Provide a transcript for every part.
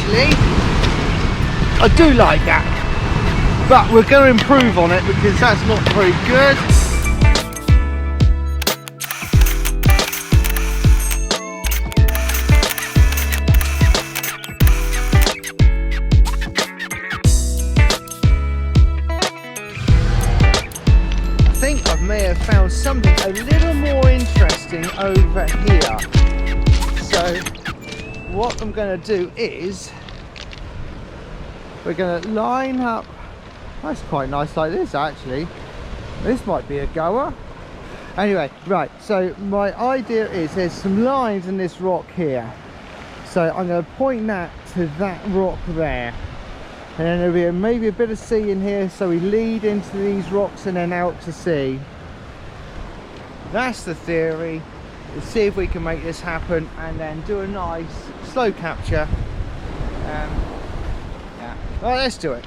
actually. I do like that, but we're going to improve on it because that's not very good. I think I may have found something a little more interesting over here. So what I'm going to do is we're going to line up. That's quite nice like this actually. This might be a goer. Anyway, right, so my idea is there's some lines in this rock here. So I'm going to point that to that rock there. And then there'll be maybe a bit of sea in here, so we lead into these rocks and then out to sea. That's the theory. Let's see if we can make this happen and then do a nice slow capture. Yeah. Right, let's do it.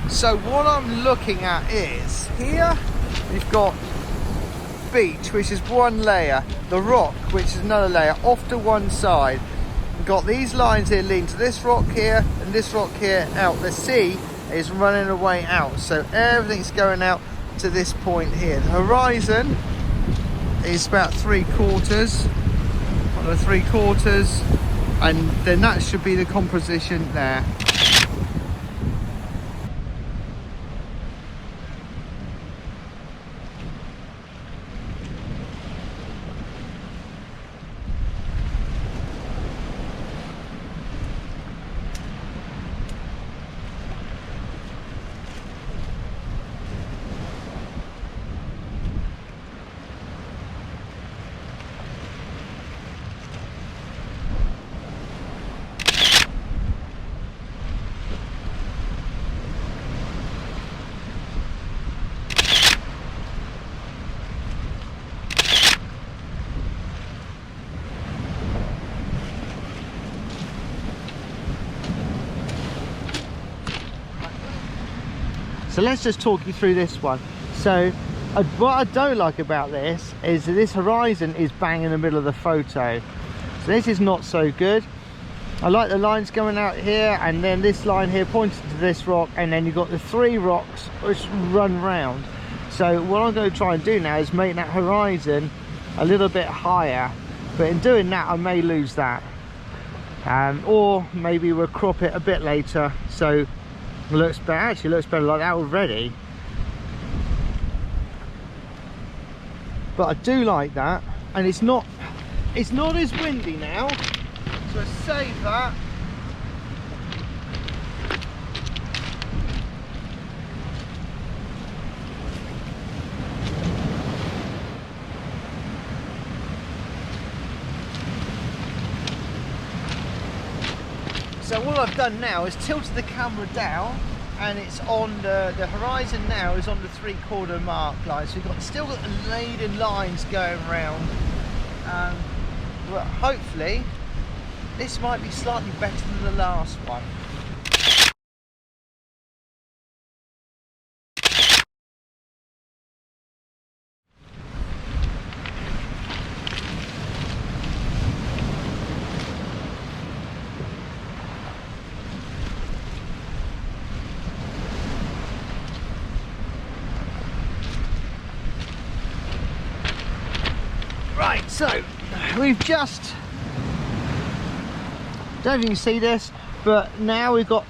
So what I'm looking at is here you've got beach, which is one layer, the rock, which is another layer, off to one side. We've got these lines here leading to this rock here and this rock here out. The sea is running away out, so everything's going out to this point here. The horizon is about 3/4, on the 3/4, and then that should be the composition there. So let's just talk you through this one. So what I don't like about this is that this horizon is bang in the middle of the photo. So this is not so good. I like the lines going out here, and then this line here pointing to this rock, and then you've got the 3 rocks which run round. So what I'm going to try and do now is make that horizon a little bit higher, but in doing that I may lose that. Or maybe we'll crop it a bit later, so it looks better. Actually looks better like that already, but I do like that, and it's not as windy now, so I save that. So all I've done now is tilted the camera down, and it's on the horizon now is on the 3/4 mark line. So we've still got the laden lines going around. But hopefully this might be slightly better than the last one. Right, so we've just, don't know if you can see this, but now we've got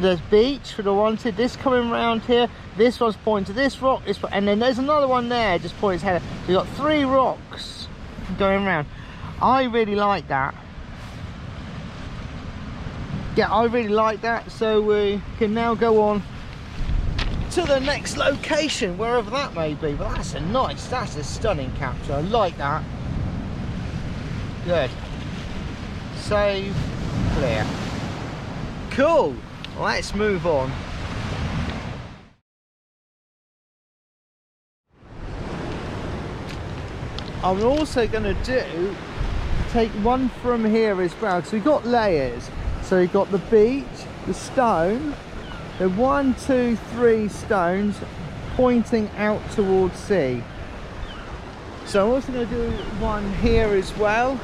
the beach that I wanted, this coming around here, this one's pointing to this rock, and then there's another one there just pointing its head. So we've got 3 rocks going around. I really like that. Yeah, I really like that. So we can now go on to the next location, wherever that may be. But that's a stunning capture. I like that. Good. Save, clear. Cool. Let's move on. I'm also going to take one from here as well, because we've got layers. So we've got the beach, the stone, the 1, 2, 3 stones, pointing out towards sea. So I'm also going to do one here as well,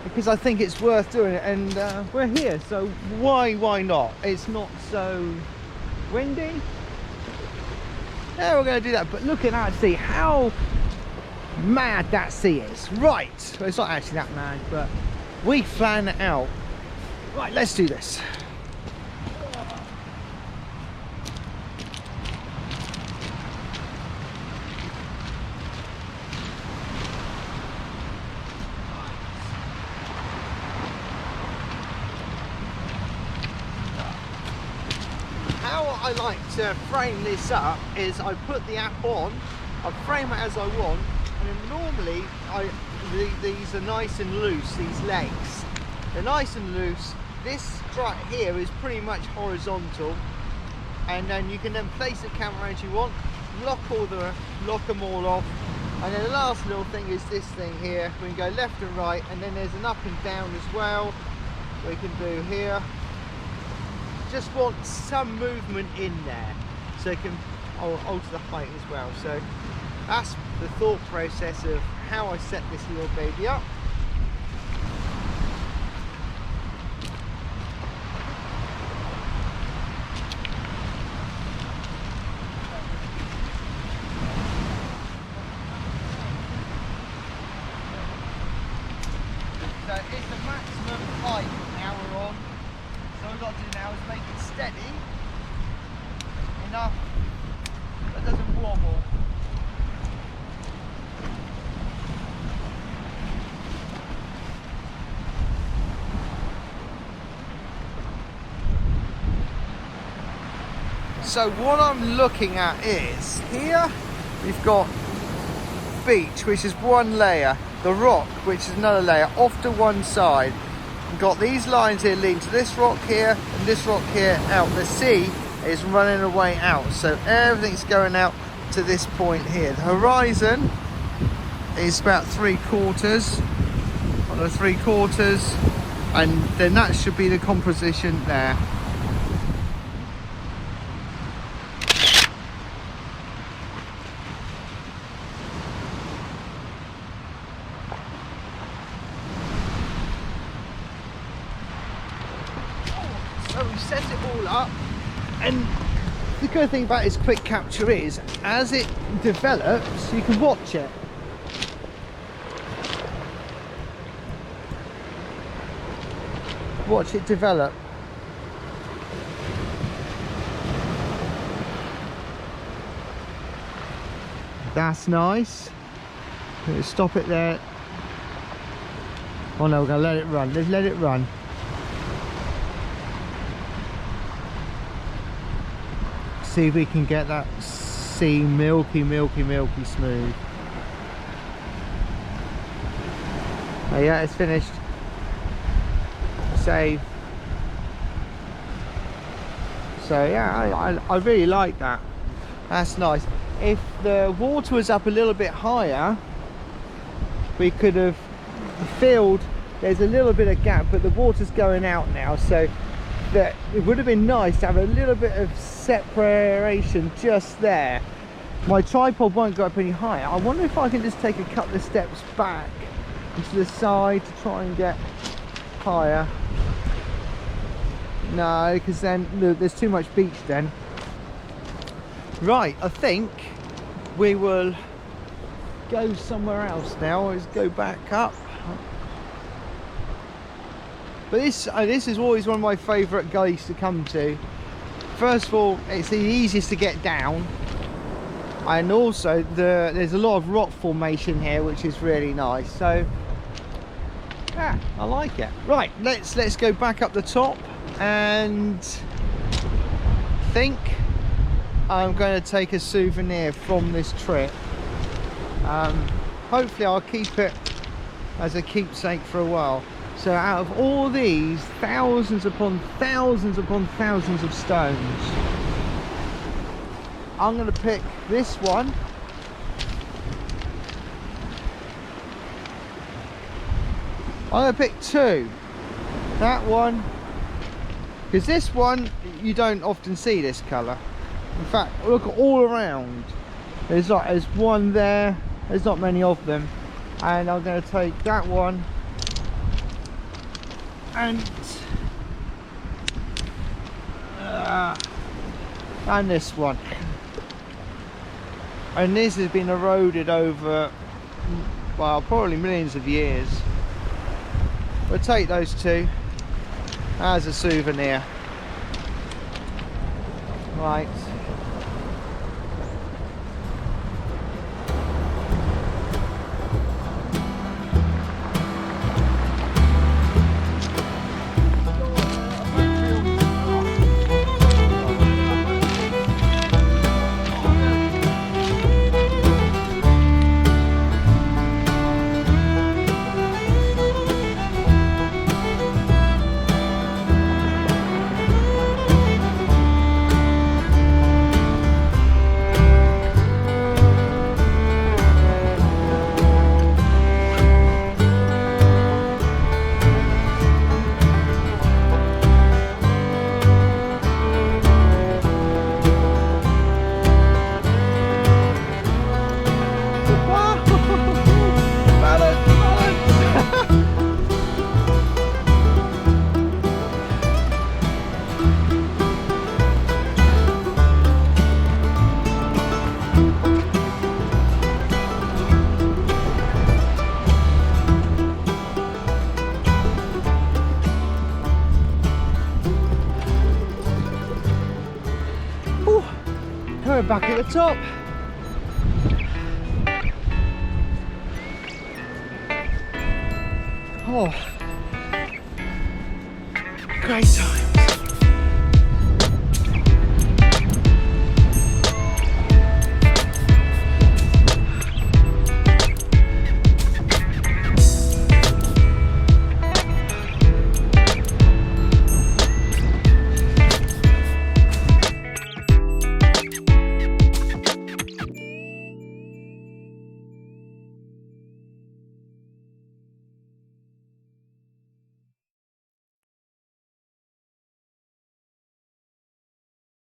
because I think it's worth doing it, and we're here, so why not? It's not so windy. Yeah, we're going to do that. But look at that sea, how mad that sea is. Right, well, it's not actually that mad, but we plan it out. Right, let's do this. How I like to frame this up is I put the app on, I frame it as I want, and then normally these are nice and loose, these legs. They're nice and loose. This strut here is pretty much horizontal, and then you can then place the camera as you want, lock them all off, and then the last little thing is this thing here. We can go left and right, and then there's an up and down as well we can do here. Just want some movement in there, so it can alter the height as well. So that's the thought process of how I set this little baby up. So it's the maximum height now we're on. So all we've got to do now is make it steady enough that it doesn't wobble. So what I'm looking at is, here we've got beach, which is one layer, the rock, which is another layer, off to one side. We've got these lines here leading to this rock here and this rock here out. The sea is running away out, so everything's going out to this point here. The horizon is about 3/4 on the 3/4, and then that should be the composition there. So we've set it all up, and the good thing about this quick capture is, as it develops, you can watch it. Watch it develop. That's nice. Let's stop it there. Oh no, we're going to let it run. Let's let it run. See if we can get that sea milky smooth. Oh yeah, it's finished. Save. So yeah, I really like that. That's nice. If the water was up a little bit higher, we could have filled. There's a little bit of gap, but the water's going out now, so that it would have been nice to have a little bit of separation just there. My tripod won't go up any higher. I wonder if I can just take a couple of steps back into the side to try and get higher. No, because then look, there's too much beach then. Right, I think we will go somewhere else now. Let's go back up. But this is always one of my favourite gullies to come to. First of all, it's the easiest to get down, and also there's a lot of rock formation here, which is really nice. So yeah, I like it. Right, let's go back up the top, and I think I'm going to take a souvenir from this trip. Hopefully I'll keep it as a keepsake for a while. So out of all these thousands upon thousands upon thousands of stones, I'm going to pick this one. I'm going to pick two. That one, because this one you don't often see this colour. In fact, look all around. There's one there. There's not many of them. And I'm going to take that one and this one. And this has been eroded over, well, probably millions of years. We'll take those two as a souvenir. Right. We're back at the top. Oh, great.